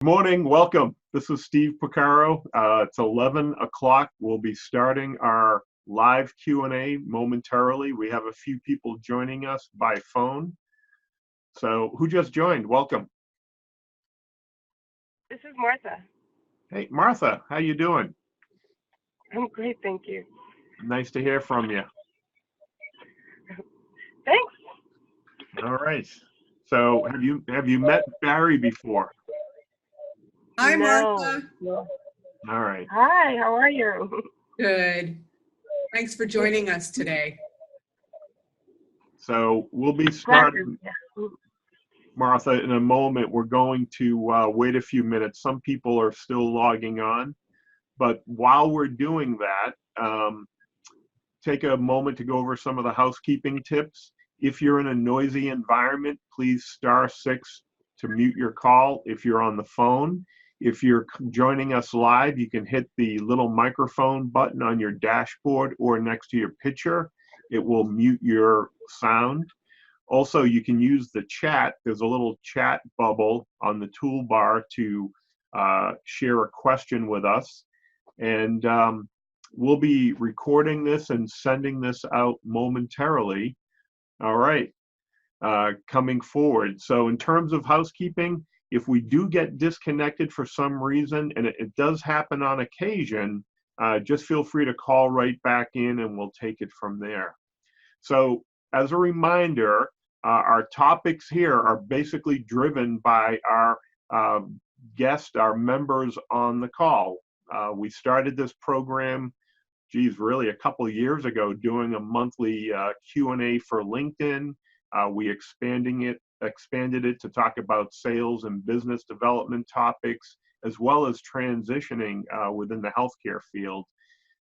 Morning, welcome. This is Steve Porcaro. It's 11 o'clock. We'll be starting our live Q&A momentarily. We have a few people joining us by phone. So who just joined? Welcome. This is Martha. Hey, Martha, how you doing? I'm great, thank you. Nice to hear from you. Thanks. All right. So have you met Barry before? Hi, No. Martha. No. All right. Hi, how are you? Good. Thanks for joining us today. So we'll be Glad starting, to- Martha, in a moment. We're going to wait a few minutes. Some people are still logging on. But while we're doing that, take a moment to go over some of the housekeeping tips. If you're in a noisy environment, please *6 to mute your call if you're on the phone. If you're joining us live, you can hit the little microphone button on your dashboard or next to your picture. It will mute your sound. Also, you can use the chat. There's a little chat bubble on the toolbar to share a question with us. And we'll be recording this and sending this out momentarily. All right, coming forward. So in terms of housekeeping, if we do get disconnected for some reason, and it does happen on occasion, just feel free to call right back in and we'll take it from there. So as a reminder, our topics here are basically driven by our guests, our members on the call. We started this program, really a couple of years ago, doing a monthly Q&A for LinkedIn. We expanded it to talk about sales and business development topics, as well as transitioning within the healthcare field.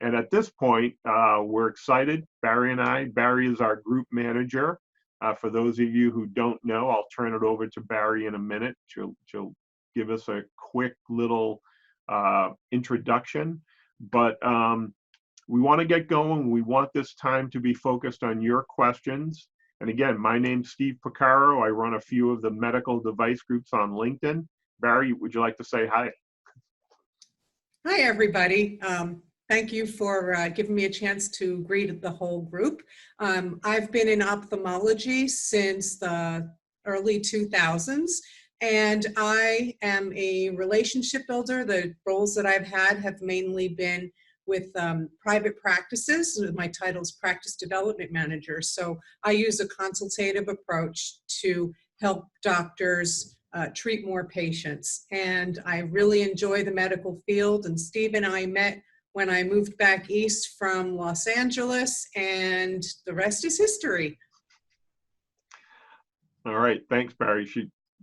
And at this point, we're excited. Bari and I, Bari is our group manager. For those of you who don't know, I'll turn it over to Bari in a minute. She'll give us a quick little introduction. But we want to get going. We want this time to be focused on your questions. And again, my name's Steve Porcaro. I run a few of the medical device groups on LinkedIn. Bari, would you like to say hi? Hi, everybody. Thank you for giving me a chance to greet the whole group. I've been in ophthalmology since the early 2000s, and I am a relationship builder. The roles that I've had have mainly been with private practices. My title is Practice Development Manager. So I use a consultative approach to help doctors treat more patients. And I really enjoy the medical field. And Steve and I met when I moved back east from Los Angeles, and the rest is history. All right, thanks, Bari.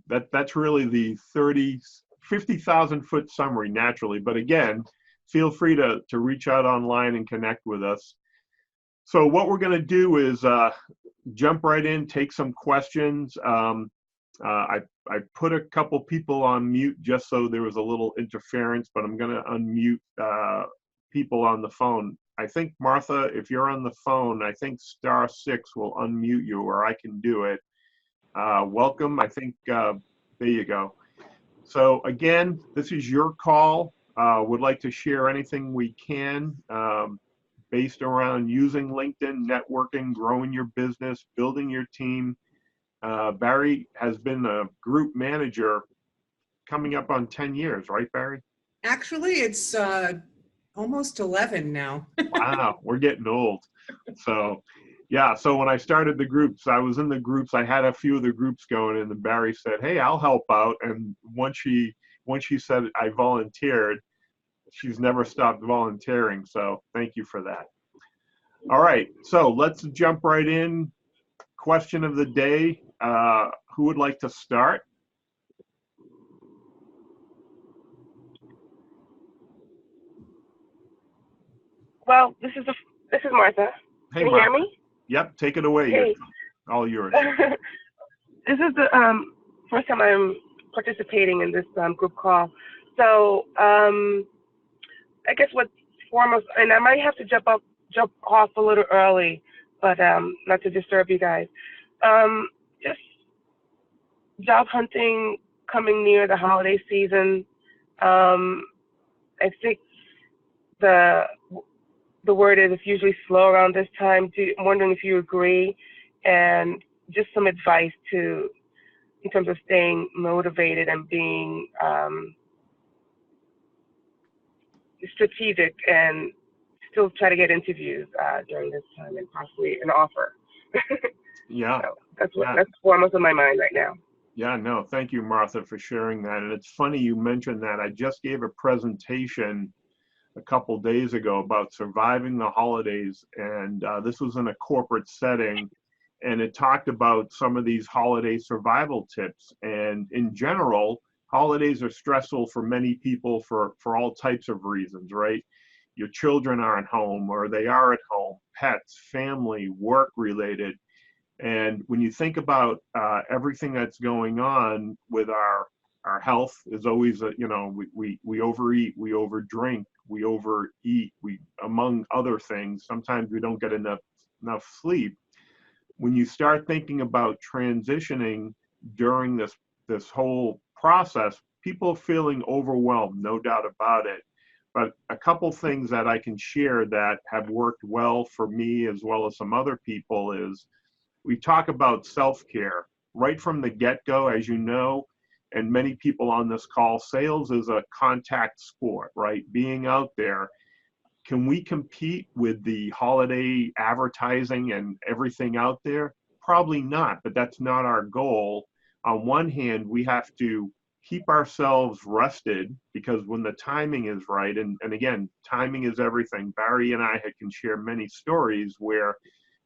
That's really the 50,000 foot summary naturally. But again, feel free to reach out online and connect with us. So what we're going to do is jump right in, take some questions. I put a couple people on mute just so there was a little interference, but I'm going to unmute people on the phone. I think, Martha, if you're on the phone, I think *6 will unmute you, or I can do it. Welcome. I think there you go. So again, this is your call. Would like to share anything we can based around using LinkedIn, networking, growing your business, building your team. Bari has been a group manager coming up on 10 years, right, Bari? Actually, it's almost 11 now. Wow, we're getting old. So yeah, so when I started the groups, I was in the groups. I had a few of the groups going, and then Bari said, "Hey, I'll help out." And once she said I volunteered, she's never stopped volunteering. So thank you for that. All right, so let's jump right in. Question of the day. Who would like to start? Well, this is Martha. Hey, Can you Martha. hear me? Yep, take it away. Hey. All yours. This is the first time I'm participating in this group call. So I guess what's foremost, and I might have to jump off a little early, but not to disturb you guys. Just job hunting coming near the holiday season. I think the word is it's usually slow around this time. I'm wondering if you agree, and just some advice in terms of staying motivated and being strategic and still try to get interviews during this time and possibly an offer. Yeah. So that's Yeah. that's foremost on my mind right now. Yeah, no, thank you, Martha, for sharing that. And it's funny you mentioned that. I just gave a presentation a couple days ago about surviving the holidays, and this was in a corporate setting, and it talked about some of these holiday survival tips. And in general, holidays are stressful for many people for all types of reasons, right? Your children aren't home, or they are at home, pets, family, work related. And when you think about everything that's going on with our health is always, we overeat, we overdrink, we overeat, among other things, sometimes we don't get enough sleep. When you start thinking about transitioning during this whole process, people feeling overwhelmed, no doubt about it. But a couple things that I can share that have worked well for me as well as some other people is, we talk about self-care right from the get-go, as you know, and many people on this call, sales is a contact sport, right? Being out there. Can we compete with the holiday advertising and everything out there? Probably not, but that's not our goal. On one hand, we have to keep ourselves rested, because when the timing is right, and again, timing is everything. Bari and I can share many stories where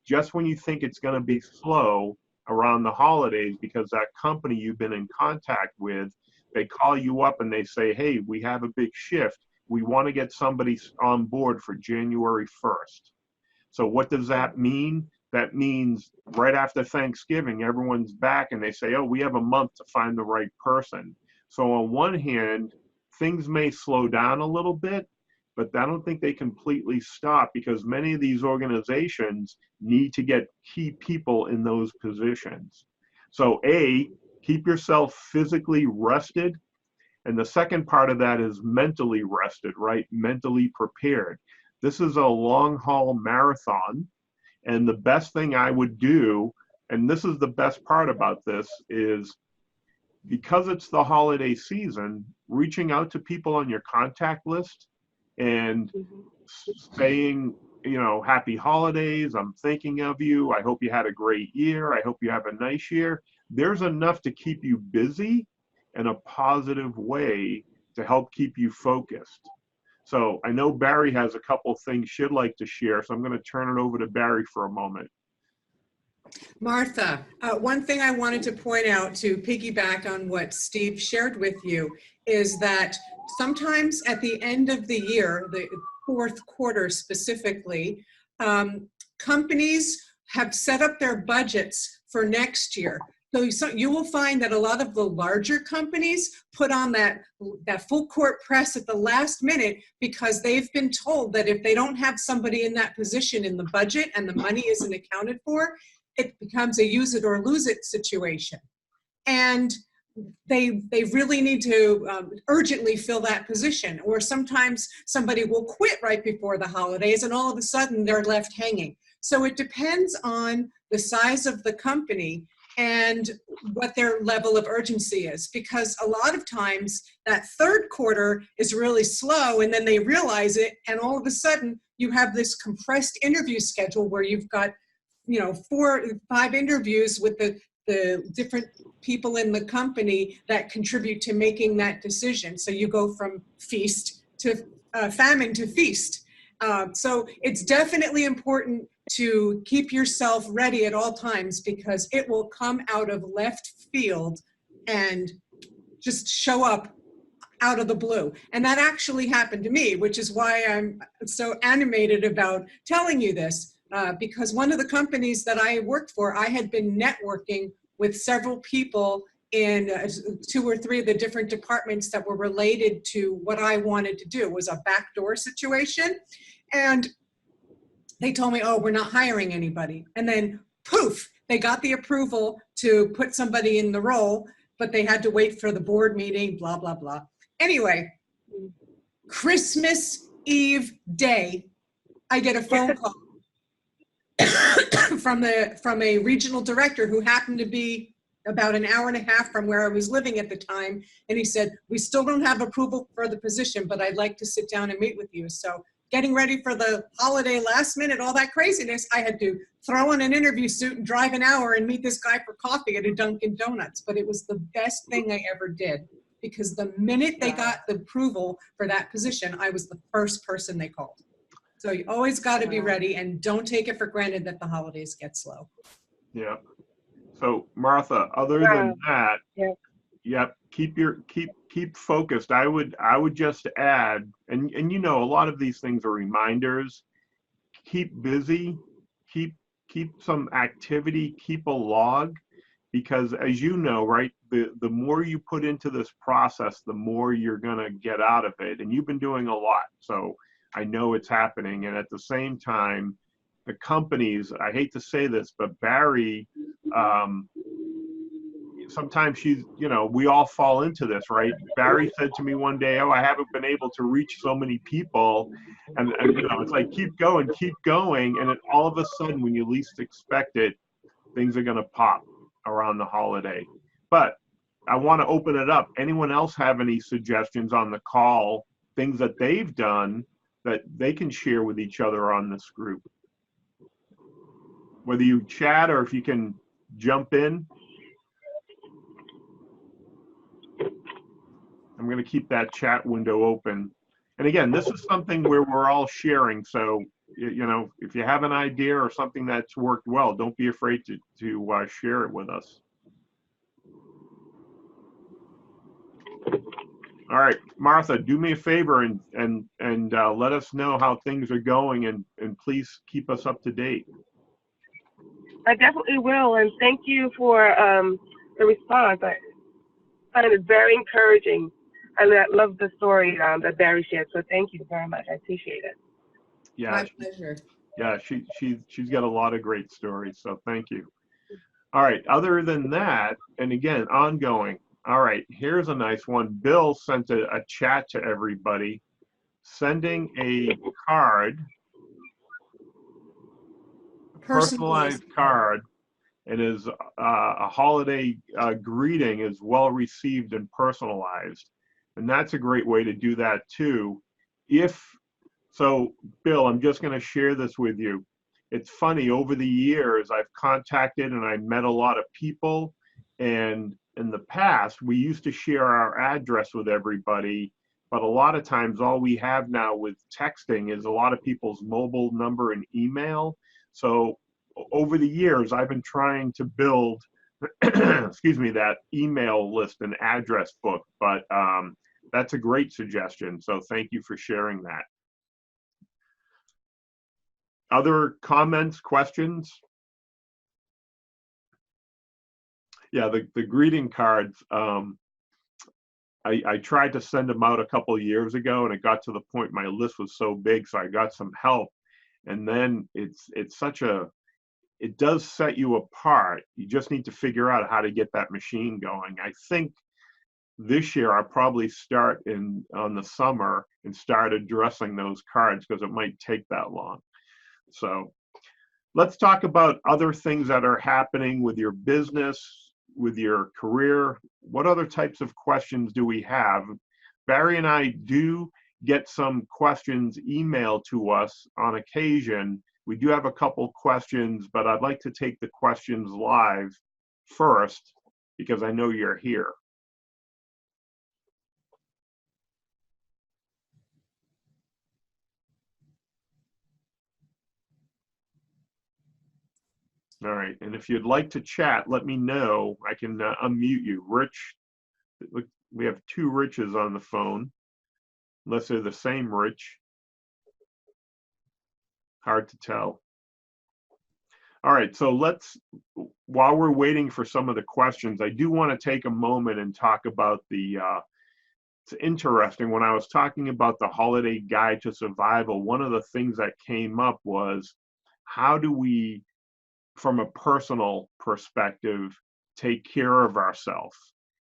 just when you think it's going to be slow around the holidays because that company you've been in contact with, they call you up and they say, hey, we have a big shift. We want to get somebody on board for January 1st. So what does that mean? That means right after Thanksgiving, everyone's back and they say, oh, we have a month to find the right person. So on one hand, things may slow down a little bit, but I don't think they completely stop, because many of these organizations need to get key people in those positions. So keep yourself physically rested. And the second part of that is mentally rested, right? Mentally prepared. This is a long haul marathon. And the best thing I would do, and this is the best part about this, is because it's the holiday season, reaching out to people on your contact list and saying, happy holidays, I'm thinking of you, I hope you had a great year, I hope you have a nice year. There's enough to keep you busy in a positive way to help keep you focused. So I know Bari has a couple things she'd like to share, so I'm going to turn it over to Bari for a moment. Martha, one thing I wanted to point out, to piggyback on what Steve shared with you, is that sometimes at the end of the year, the fourth quarter specifically, companies have set up their budgets for next year. So you will find that a lot of the larger companies put on that full court press at the last minute, because they've been told that if they don't have somebody in that position in the budget and the money isn't accounted for, it becomes a use it or lose it situation. And they really need to urgently fill that position. Or sometimes somebody will quit right before the holidays and all of a sudden they're left hanging. So it depends on the size of the company and what their level of urgency is, because a lot of times that third quarter is really slow and then they realize it, and all of a sudden you have this compressed interview schedule where you've got 4 or 5 interviews with the different people in the company that contribute to making that decision. So you go from feast to famine to feast. So it's definitely important to keep yourself ready at all times, because it will come out of left field and just show up out of the blue. And that actually happened to me, which is why I'm so animated about telling you this. Because one of the companies that I worked for, I had been networking with several people in 2 or 3 of the different departments that were related to what I wanted to do. It was a backdoor situation. And they told me, oh, we're not hiring anybody. And then poof, they got the approval to put somebody in the role. but they had to wait for the board meeting, blah, blah, blah. Anyway, Christmas Eve day, I get a phone call from a regional director who happened to be about an hour and a half from where I was living at the time. And he said, we still don't have approval for the position, but I'd like to sit down and meet with you. So getting ready for the holiday last minute, all that craziness, I had to throw on an interview suit and drive an hour and meet this guy for coffee at a Dunkin' Donuts. But it was the best thing I ever did, because the minute they got the approval for that position, I was the first person they called. So you always got to be ready, and don't take it for granted that the holidays get slow. Yeah. So Martha, other than that, yep, keep focused. I would just add, and you know, a lot of these things are reminders. Keep busy, keep some activity, keep a log, because as you know, right, the more you put into this process, the more you're gonna get out of it. And you've been doing a lot, so I know it's happening. And at the same time, the companies, I hate to say this, but Bari, sometimes she's, you know, we all fall into this, right? Bari said to me one day, oh, I haven't been able to reach so many people. And you know, it's like, keep going. And then all of a sudden, when you least expect it, things are going to pop around the holiday. But I want to open it up. Anyone else have any suggestions on the call, things that they've done that they can share with each other on this group? Whether you chat or if you can jump in. I'm going to keep that chat window open. And again, this is something where we're all sharing. So, you know, if you have an idea or something that's worked well, don't be afraid to share it with us. All right, Martha, do me a favor and let us know how things are going, and please keep us up to date. I definitely will, and thank you for the response. I find it very encouraging, and I love the story that Bari shared. So thank you very much. I appreciate it. Yeah, My pleasure. Yeah, she's got a lot of great stories. So thank you. All right. Other than that, and again, ongoing. All right. Here's a nice one. Bill sent a chat to everybody, sending a card. Personalized card, and is a holiday greeting is well received and personalized, and that's a great way to do that too. So Bill, I'm just going to share this with you. It's funny, over the years I've contacted and I met a lot of people, and in the past we used to share our address with everybody, but a lot of times all we have now with texting is a lot of people's mobile number and email. So over the years, I've been trying to build, excuse me, that email list and address book, but that's a great suggestion. So thank you for sharing that. Other comments, questions? Yeah, the greeting cards, I tried to send them out a couple of years ago, and it got to the point my list was so big, so I got some help. And then it does set you apart. You just need to figure out how to get that machine going. I think this year I'll probably start on the summer and start addressing those cards, because it might take that long. So let's talk about other things that are happening with your business, with your career. What other types of questions do we have? Bari and I do get some questions emailed to us on occasion. We do have a couple questions, but I'd like to take the questions live first, because I know you're here. All right, and if you'd like to chat, let me know. I can unmute you. Rich, we have two Riches on the phone, unless they're the same Rich. Hard to tell. All right, so while we're waiting for some of the questions, I do want to take a moment and talk about it's interesting, when I was talking about the holiday guide to survival, one of the things that came up was, how do we, from a personal perspective, take care of ourselves?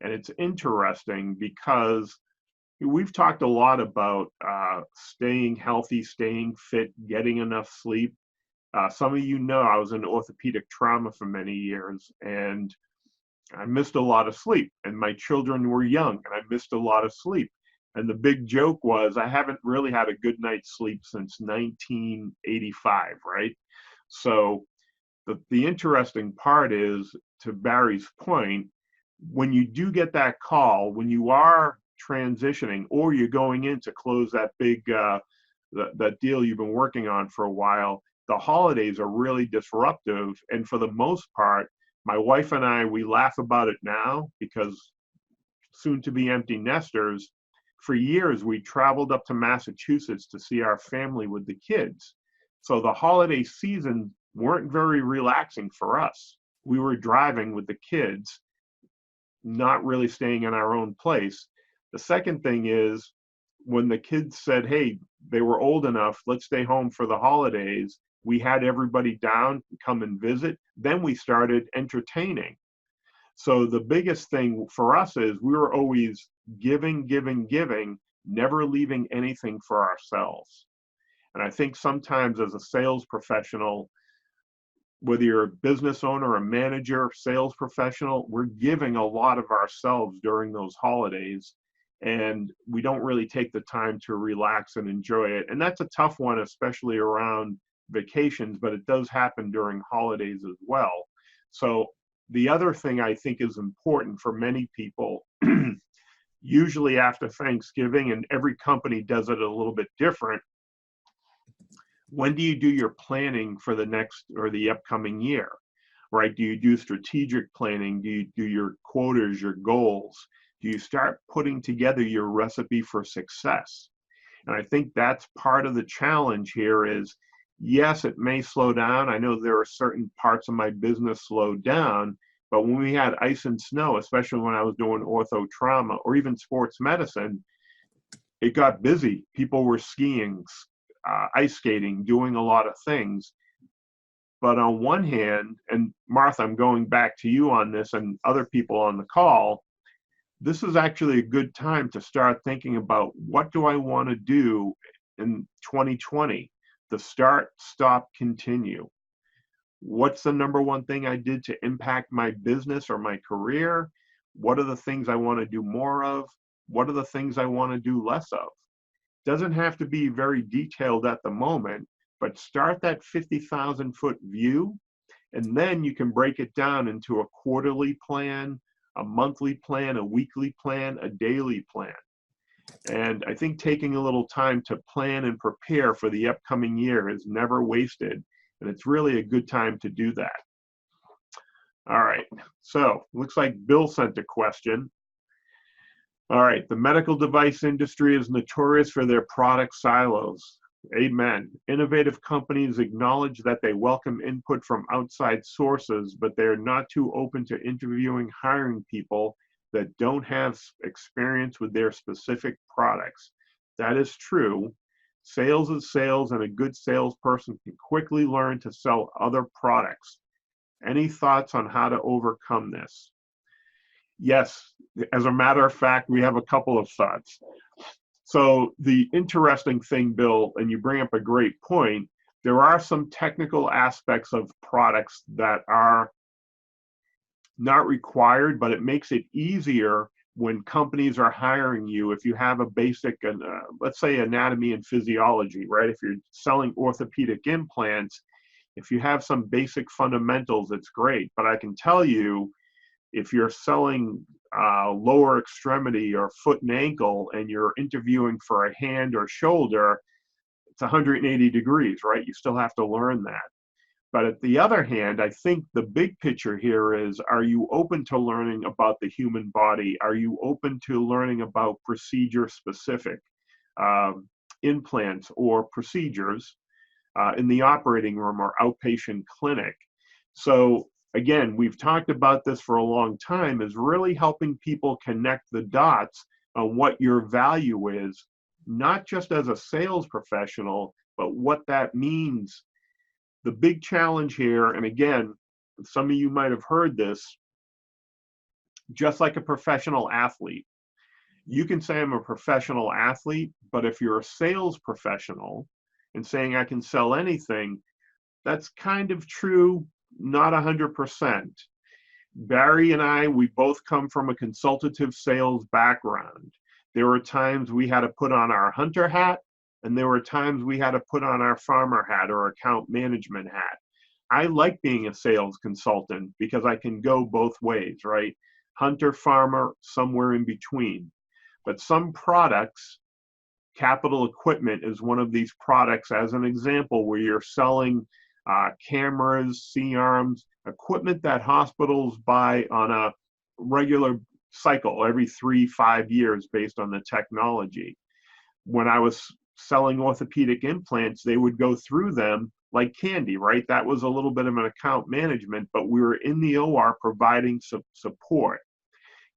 And it's interesting because we've talked a lot about staying healthy, staying fit, getting enough sleep. Some of you know I was in orthopedic trauma for many years, and I missed a lot of sleep, and my children were young, and I missed a lot of sleep. And the big joke was I haven't really had a good night's sleep since 1985, right? So the interesting part is, to Barry's point, when you do get that call, when you are transitioning or you're going in to close that big that deal you've been working on for a while, the holidays are really disruptive. And for the most part, my wife and I, we laugh about it now because soon to be empty nesters, for years we traveled up to Massachusetts to see our family with the kids. So the holiday season weren't very relaxing for us. We were driving with the kids, not really staying in our own place. The second thing is, when the kids said, hey, they were old enough, let's stay home for the holidays, we had everybody down, come and visit. Then we started entertaining. So the biggest thing for us is we were always giving, giving, giving, never leaving anything for ourselves. And I think sometimes as a sales professional, whether you're a business owner, a manager, sales professional, we're giving a lot of ourselves during those holidays, and we don't really take the time to relax and enjoy it. And that's a tough one, especially around vacations, but it does happen during holidays as well. So the other thing I think is important for many people, usually after Thanksgiving, and every company does it a little bit different, when do you do your planning for the next or the upcoming year, right? Do you do strategic planning? Do you do your quotas, your goals? Do you start putting together your recipe for success? And I think that's part of the challenge here is, yes, it may slow down. I know there are certain parts of my business slowed down, but when we had ice and snow, especially when I was doing ortho trauma or even sports medicine, it got busy. People were skiing, ice skating, doing a lot of things. But on one hand, and Martha, I'm going back to you on this and other people on the call, this is actually a good time to start thinking about, what do I want to do in 2020? The start, stop, continue. What's the number one thing I did to impact my business or my career? What are the things I want to do more of? What are the things I want to do less of? Doesn't have to be very detailed at the moment, but start that 50,000-foot view, and then you can break it down into a quarterly plan, a monthly plan, a weekly plan, a daily plan. And I think taking a little time to plan and prepare for the upcoming year is never wasted, and it's really a good time to do that. All right, so looks like Bill sent a question. All right, the medical device industry is notorious for their product silos. Amen. Innovative companies acknowledge that they welcome input from outside sources, but they're not too open to interviewing, hiring people that don't have experience with their specific products. That is true. Sales is sales, and a good salesperson can quickly learn to sell other products. Any thoughts on how to overcome this? Yes, as a matter of fact, we have a couple of thoughts. So the interesting thing, Bill, and you bring up a great point, there are some technical aspects of products that are not required, but it makes it easier when companies are hiring you. If you have a basic, let's say, anatomy and physiology, right? If you're selling orthopedic implants, if you have some basic fundamentals, it's great. But I can tell you, if you're selling lower extremity or foot and ankle, and you're interviewing for a hand or shoulder, it's 180 degrees, right? You still have to learn that. But at the other hand, I think the big picture here is, are you open to learning about the human body? Are you open to learning about procedure-specific implants or procedures in the operating room or outpatient clinic? So again, we've talked about this for a long time, is really helping people connect the dots on what your value is, not just as a sales professional, but what that means. The big challenge here, and again, some of you might have heard this, just like a professional athlete. You can say I'm a professional athlete, but if you're a sales professional and saying I can sell anything, that's kind of true, not 100%. Barry and I, we both come from a consultative sales background. There were times we had to put on our hunter hat, and there were times we had to put on our farmer hat or account management hat. I like being a sales consultant because I can go both ways, right? Hunter, farmer, somewhere in between. But some products, capital equipment is one of these products, as an example, where you're selling cameras, C-arms, equipment that hospitals buy on a regular cycle every 3-5 years based on the technology. When I was selling orthopedic implants, they would go through them like candy, right? That was a little bit of an account management, but we were in the OR providing support.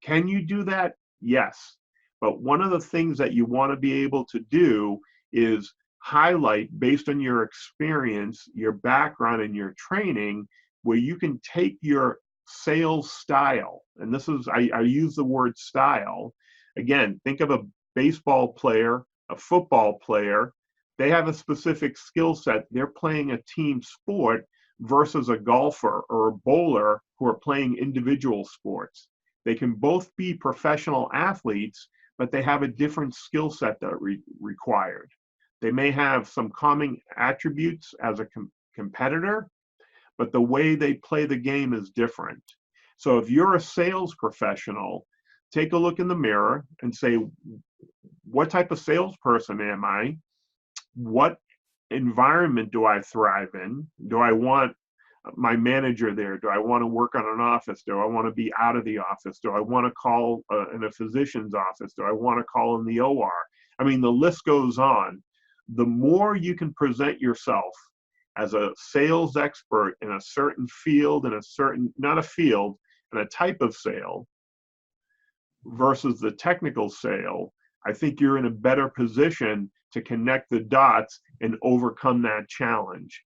Can you do that? Yes. But one of the things that you want to be able to do is highlight, based on your experience, your background, and your training, where you can take your sales style, and this is, I use the word style. Again, think of a baseball player, a football player. They have a specific skill set. They're playing a team sport versus a golfer or a bowler who are playing individual sports. They can both be professional athletes, but they have a different skill set that required. They may have some common attributes as a competitor, but the way they play the game is different. So if you're a sales professional, take a look in the mirror and say, what type of salesperson am I? What environment do I thrive in? Do I want my manager there? Do I want to work on an office? Do I want to be out of the office? Do I want to call in a physician's office? Do I want to call in the OR? I mean, the list goes on. The more you can present yourself as a sales expert in a certain field, in a certain, not a field, and a type of sale versus the technical sale, I think you're in a better position to connect the dots and overcome that challenge.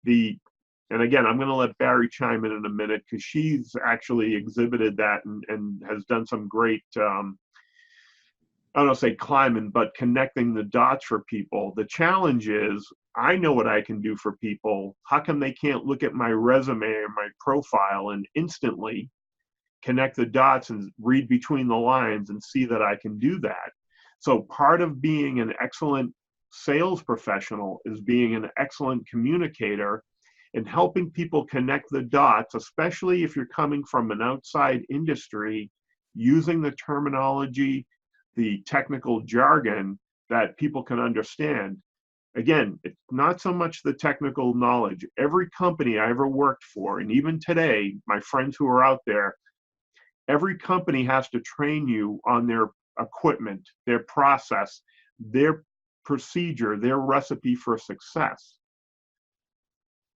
And again, I'm going to let Barry chime in a minute because she's actually exhibited that and has done some great, I don't know, say climbing, but connecting the dots for people. The challenge is, I know what I can do for people. How come they can't look at my resume or my profile and instantly connect the dots and read between the lines and see that I can do that? So part of being an excellent sales professional is being an excellent communicator and helping people connect the dots, especially if you're coming from an outside industry, using the terminology, the technical jargon that people can understand. Again, it's not so much the technical knowledge. Every company I ever worked for, and even today, my friends who are out there, every company has to train you on their equipment, their process, their procedure, their recipe for success.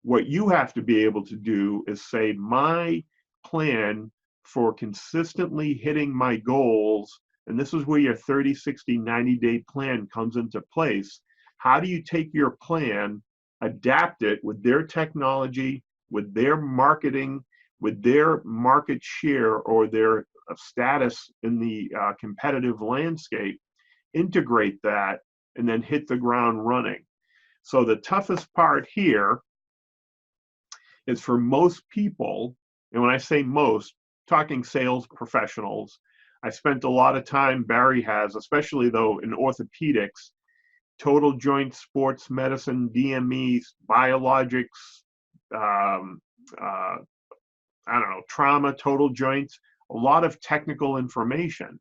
What you have to be able to do is say, my plan for consistently hitting my goals, and this is where your 30, 60, 90-day plan comes into place. How do you take your plan, adapt it with their technology, with their marketing, with their market share or their status in the competitive landscape, integrate that, and then hit the ground running? So the toughest part here is for most people, and when I say most, talking sales professionals, I spent a lot of time, Barry has, especially though in orthopedics, total joint sports medicine, DMEs, biologics, I don't know, trauma, total joints, a lot of technical information.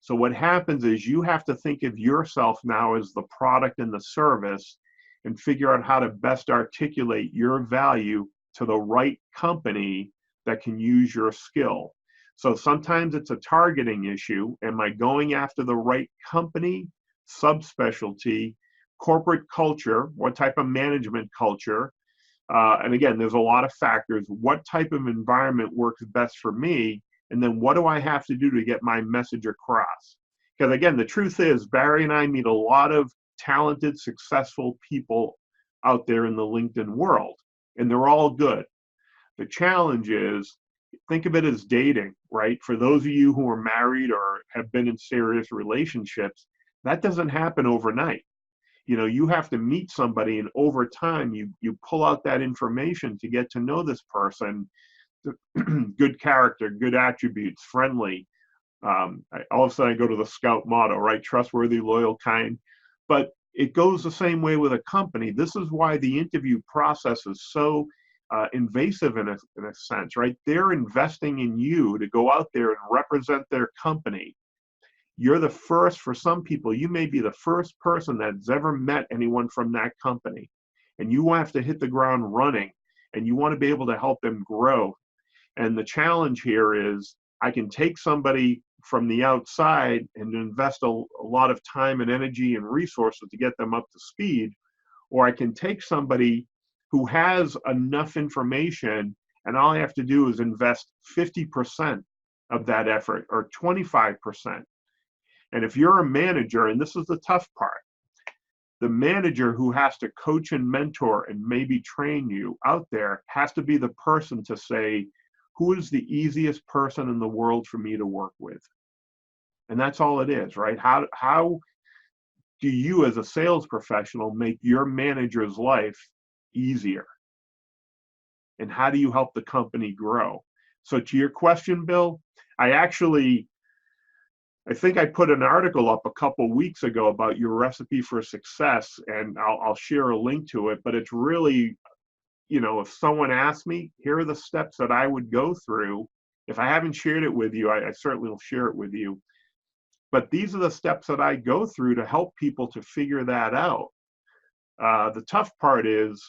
So what happens is you have to think of yourself now as the product and the service and figure out how to best articulate your value to the right company that can use your skill. So sometimes it's a targeting issue. Am I going after the right company, subspecialty, corporate culture, what type of management culture? And again, there's a lot of factors. What type of environment works best for me? And then what do I have to do to get my message across? Because again, the truth is, Barry and I meet a lot of talented, successful people out there in the LinkedIn world, and they're all good. The challenge is think of it as dating, right? For those of you who are married or have been in serious relationships, that doesn't happen overnight. You know, you have to meet somebody, and over time, you pull out that information to get to know this person. Good character, good attributes, friendly. All of a sudden, I go to the Scout motto, right? Trustworthy, loyal, kind. But it goes the same way with a company. This is why the interview process is so invasive in a sense, right? They're investing in you to go out there and represent their company. You're the first, for some people, you may be the first person that's ever met anyone from that company. And you have to hit the ground running, and you want to be able to help them grow. And the challenge here is I can take somebody from the outside and invest a lot of time and energy and resources to get them up to speed, or I can take somebody who has enough information, and all I have to do is invest 50% of that effort or 25%. And if you're a manager, and this is the tough part, the manager who has to coach and mentor and maybe train you out there has to be the person to say, who is the easiest person in the world for me to work with? And that's all it is, right? How do you as a sales professional make your manager's life easier? And how do you help the company grow? So to your question, Bill, I think I put an article up a couple weeks ago about your recipe for success, and I'll share a link to it, but it's really, you know, if someone asks me, here are the steps that I would go through. If I haven't shared it with you, I certainly will share it with you. But these are the steps that I go through to help people to figure that out. The tough part is,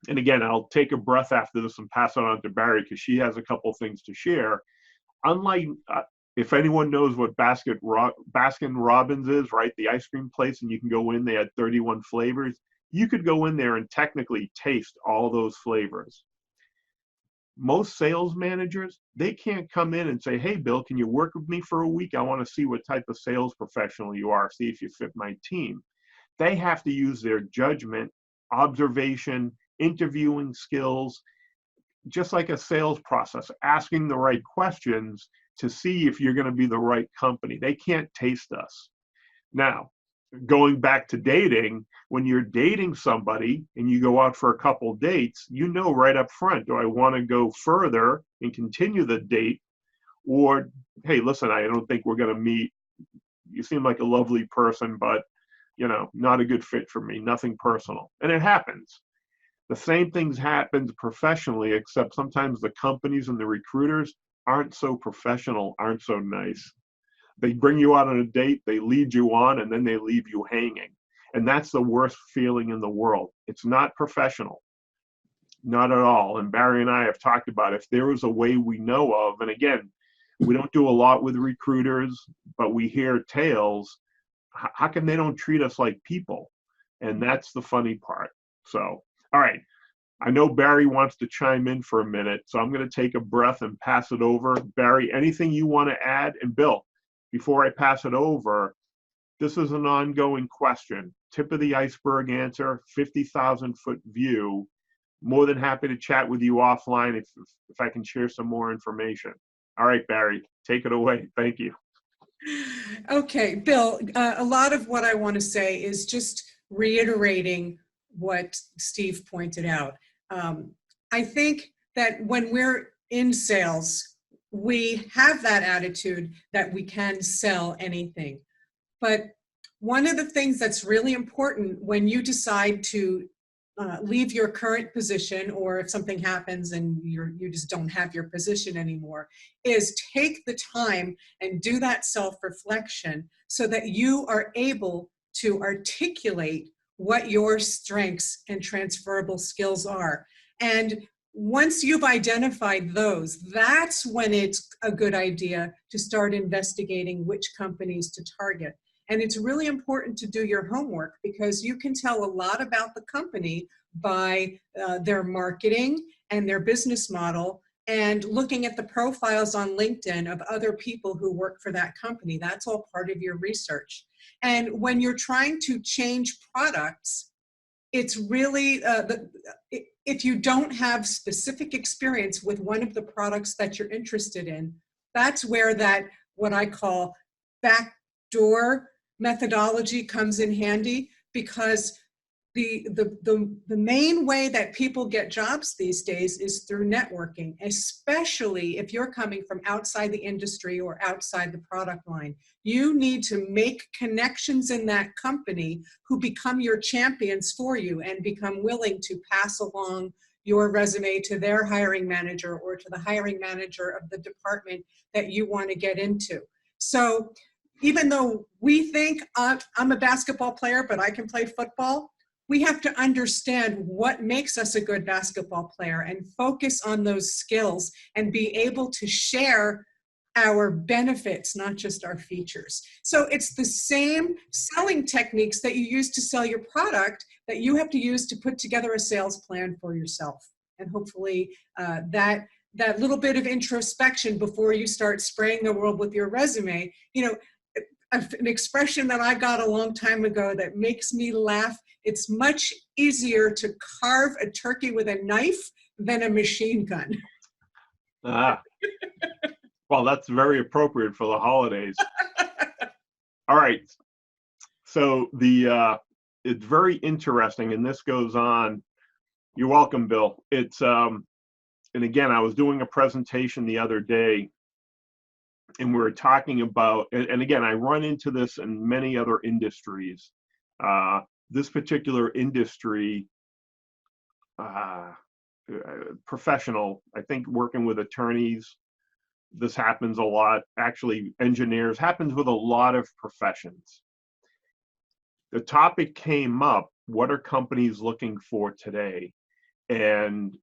and again, I'll take a breath after this and pass it on to Barry because she has a couple things to share. Unlike, if anyone knows what Baskin Robbins is, right? The ice cream place, and you can go in, they had 31 flavors. You could go in there and technically taste all those flavors. Most sales managers, they can't come in and say, hey, Bill, can you work with me for a week? I want to see what type of sales professional you are, see if you fit my team. They have to use their judgment, observation, interviewing skills, just like a sales process, asking the right questions to see if you're going to be the right company. They can't taste us. Now, going back to dating, when you're dating somebody and you go out for a couple dates, you know right up front, do I want to go further and continue the date? Or, hey, listen, I don't think we're going to meet. You seem like a lovely person, but, you know, not a good fit for me, nothing personal. And it happens. The same things happen professionally, except sometimes the companies and the recruiters aren't so professional, aren't so nice. They bring you out on a date, they lead you on, and then they leave you hanging. And that's the worst feeling in the world. It's not professional, not at all. And Barry and I have talked about if there was a way we know of, and again, we don't do a lot with recruiters, but we hear tales. How come they don't treat us like people? And that's the funny part. So, all right. I know Barry wants to chime in for a minute, so I'm going to take a breath and pass it over. Barry, anything you want to add? And Bill, before I pass it over, this is an ongoing question. Tip of the iceberg answer, 50,000-foot view. More than happy to chat with you offline if I can share some more information. All right, Barry, take it away. Thank you. Okay, Bill, a lot of what I want to say is just reiterating what Steve pointed out. I think that when we're in sales, we have that attitude that we can sell anything. But one of the things that's really important when you decide to leave your current position, or if something happens and you just don't have your position anymore, is take the time and do that self-reflection so that you are able to articulate what your strengths and transferable skills are. And once you've identified those, that's when it's a good idea to start investigating which companies to target. And it's really important to do your homework because you can tell a lot about the company by their marketing and their business model and looking at the profiles on LinkedIn of other people who work for that company. That's all part of your research. And when you're trying to change products, it's really, if you don't have specific experience with one of the products that you're interested in, that's where that, what I call backdoor methodology comes in handy, because the main way that people get jobs these days is through networking, especially if you're coming from outside the industry or outside the product line. You need to make connections in that company who become your champions for you and become willing to pass along your resume to their hiring manager or to the hiring manager of the department that you want to get into. So even though we think I'm a basketball player, but I can play football, we have to understand what makes us a good basketball player and focus on those skills and be able to share our benefits, not just our features. So it's the same selling techniques that you use to sell your product that you have to use to put together a sales plan for yourself. And hopefully that little bit of introspection before you start spraying the world with your resume, you know, an expression that I got a long time ago that makes me laugh. It's much easier to carve a turkey with a knife than a machine gun. Ah, well, that's very appropriate for the holidays. All right. So it's very interesting, and this goes on. You're welcome, Bill. It's and again, I was doing a presentation the other day, and we were talking about, and again, I run into this in many other industries. This particular industry, professional, I think working with attorneys, this happens a lot. Actually, engineers, happens with a lot of professions. The topic came up, what are companies looking for today? And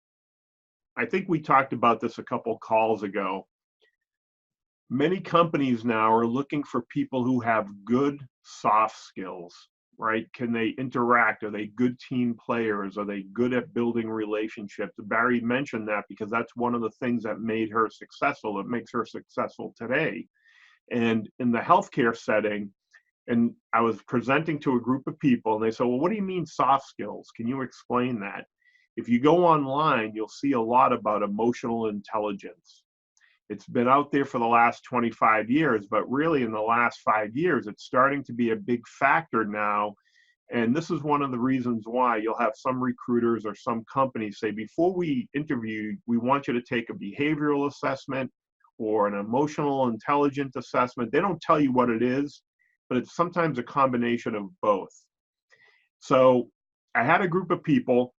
I think we talked about this a couple calls ago. Many companies now are looking for people who have good soft skills, right? Can they interact? Are they good team players? Are they good at building relationships? Barry mentioned that because that's one of the things that made her successful. It makes her successful today. And in the healthcare setting, and I was presenting to a group of people, and they said, well, what do you mean soft skills? Can you explain that? If you go online, you'll see a lot about emotional intelligence. It's been out there for the last 25 years, but really in the last 5 years, it's starting to be a big factor now. And this is one of the reasons why you'll have some recruiters or some companies say, before we interview, we want you to take a behavioral assessment or an emotional intelligence assessment. They don't tell you what it is, but it's sometimes a combination of both. So I had a group of people,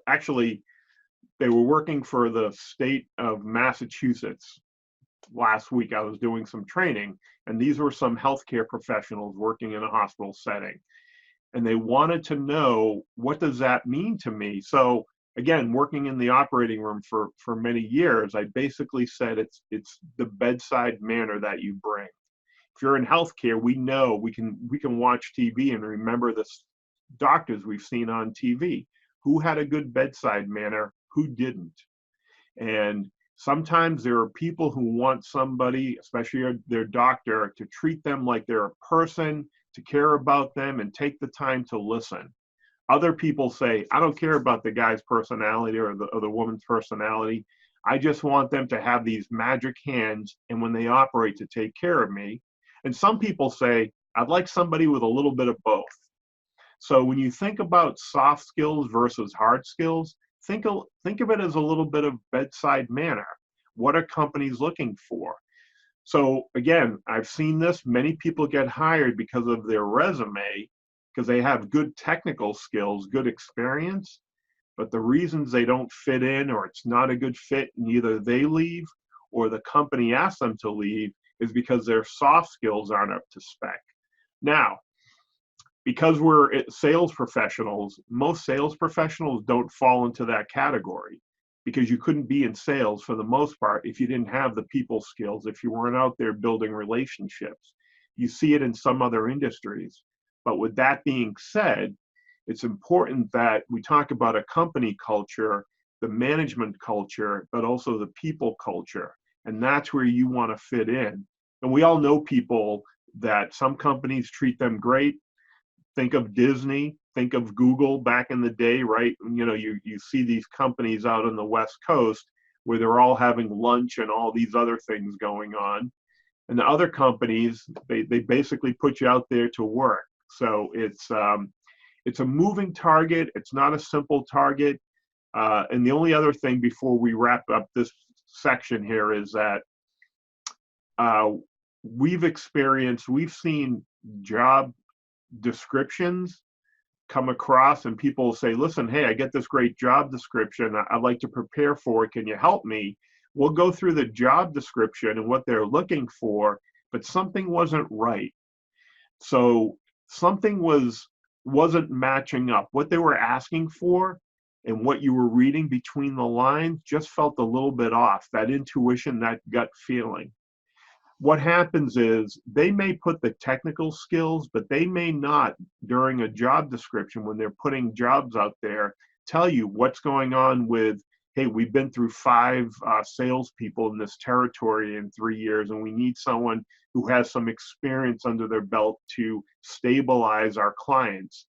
actually, they were working for the state of Massachusetts. Last week, I was doing some training, and these were some healthcare professionals working in a hospital setting. And they wanted to know, what does that mean to me? So again, working in the operating room for many years, I basically said it's the bedside manner that you bring. If you're in healthcare, we know we can watch TV and remember the doctors we've seen on TV. Who had a good bedside manner? Who didn't? And sometimes there are people who want somebody, especially their doctor, to treat them like they're a person, to care about them and take the time to listen. Other people say, I don't care about the guy's personality or the woman's personality. I just want them to have these magic hands, and when they operate, to take care of me. And some people say, I'd like somebody with a little bit of both. So when you think about soft skills versus hard skills, think of it as a little bit of bedside manner. What are companies looking for? So again, I've seen this. Many people get hired because of their resume, because they have good technical skills, good experience, but the reasons they don't fit in, or it's not a good fit, and either they leave or the company asks them to leave, is because their soft skills aren't up to spec. Now, because we're sales professionals, most sales professionals don't fall into that category, because you couldn't be in sales for the most part if you didn't have the people skills, if you weren't out there building relationships. You see it in some other industries. But with that being said, it's important that we talk about a company culture, the management culture, but also the people culture. And that's where you want to fit in. And we all know people that some companies treat them great. Think of Disney, think of Google back in the day, right? You know, you see these companies out on the West Coast where they're all having lunch and all these other things going on. And the other companies, they basically put you out there to work. So it's a moving target. It's not a simple target. And the only other thing before we wrap up this section here is that we've seen job descriptions come across and people say, listen, hey, I get this great job description. I'd like to prepare for it. Can you help me? We'll go through the job description and what they're looking for, but something wasn't right. So something wasn't matching up. What they were asking for and what you were reading between the lines just felt a little bit off, that intuition, that gut feeling. What happens is they may put the technical skills, but they may not, during a job description, when they're putting jobs out there, tell you what's going on with, hey, we've been through 5 salespeople in this territory in 3 years, and we need someone who has some experience under their belt to stabilize our clients.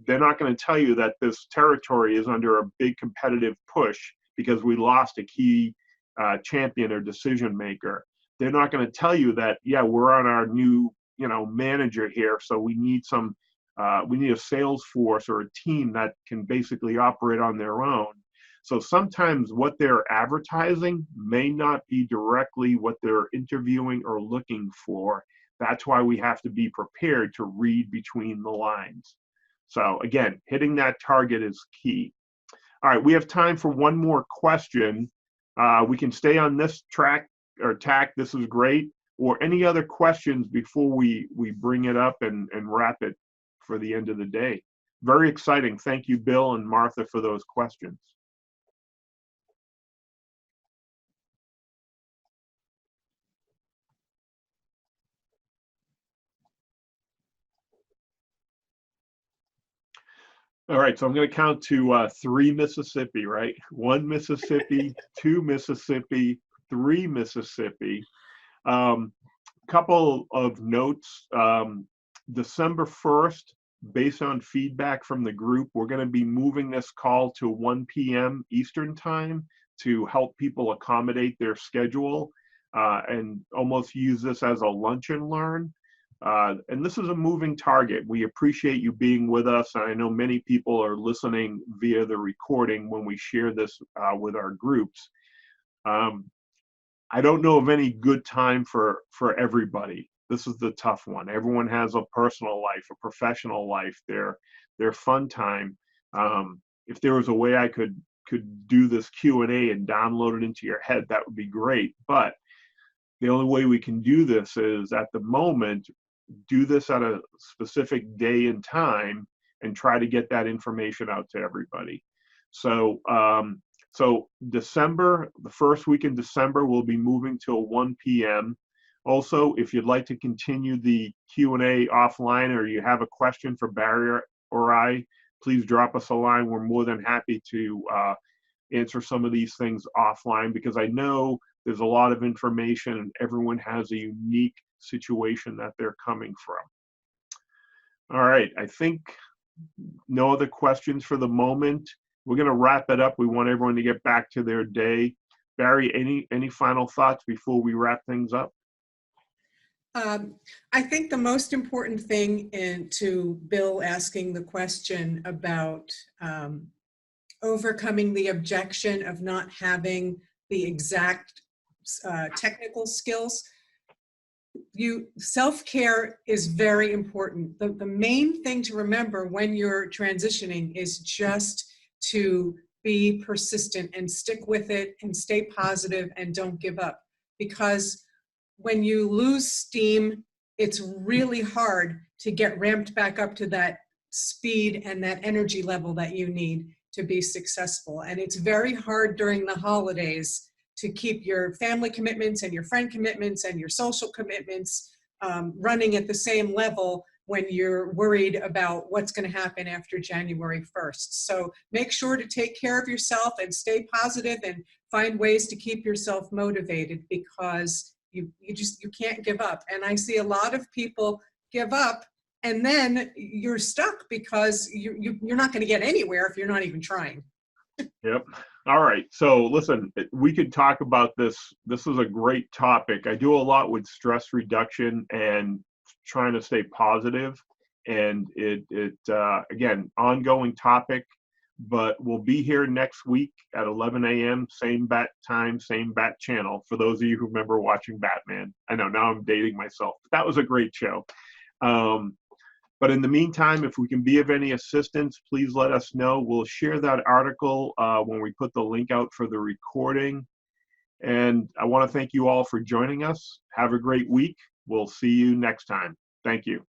They're not going to tell you that this territory is under a big competitive push because we lost a key champion or decision maker. They're not going to tell you that, yeah, we're on our new, manager here, so we need we need a sales force or a team that can basically operate on their own. So sometimes what they're advertising may not be directly what they're interviewing or looking for. That's why we have to be prepared to read between the lines. So again, hitting that target is key. All right, we have time for one more question. We can stay on this track or tack. This is great. Or any other questions before we bring it up and wrap it for the end of the day. Very exciting. Thank you, Bill and Martha, for those questions. All right, so I'm going to count to 3 Mississippi, right? 1 Mississippi, 2 Mississippi, 3 Mississippi. Couple of notes. December 1st, based on feedback from the group, we're going to be moving this call to 1 p.m. Eastern time to help people accommodate their schedule and almost use this as a lunch and learn. And this is a moving target. We appreciate you being with us. And I know many people are listening via the recording when we share this with our groups. I don't know of any good time for everybody. This is the tough one. Everyone has a personal life, a professional life, their fun time. If there was a way I could do this Q&A and download it into your head, that would be great. But the only way we can do this is, at the moment, do this at a specific day and time and try to get that information out to everybody. So so December, the first week in December, we'll be moving till 1 p.m. Also, if you'd like to continue the Q&A offline, or you have a question for Barry or I, please drop us a line. We're more than happy to answer some of these things offline, because I know there's a lot of information and everyone has a unique situation that they're coming from. All right, I think no other questions for the moment. We're going to wrap it up. We want everyone to get back to their day. Barry, any final thoughts before we wrap things up? I think the most important thing to Bill asking the question about overcoming the objection of not having the exact technical skills. Self-care is very important. The main thing to remember when you're transitioning is just to be persistent and stick with it and stay positive and don't give up. Because when you lose steam, it's really hard to get ramped back up to that speed and that energy level that you need to be successful. And it's very hard during the holidays to keep your family commitments and your friend commitments and your social commitments running at the same level when you're worried about what's going to happen after January 1st. So make sure to take care of yourself and stay positive and find ways to keep yourself motivated, because you can't give up. And I see a lot of people give up and then you're stuck because you're not going to get anywhere if you're not even trying. Yep. All right. So listen, we could talk about this. This is a great topic. I do a lot with stress reduction and trying to stay positive. And again, ongoing topic, but we'll be here next week at 11 a.m., same bat time, same bat channel. For those of you who remember watching Batman, I know now I'm dating myself. That was a great show. But in the meantime, if we can be of any assistance, please let us know. We'll share that article when we put the link out for the recording. And I want to thank you all for joining us. Have a great week. We'll see you next time. Thank you.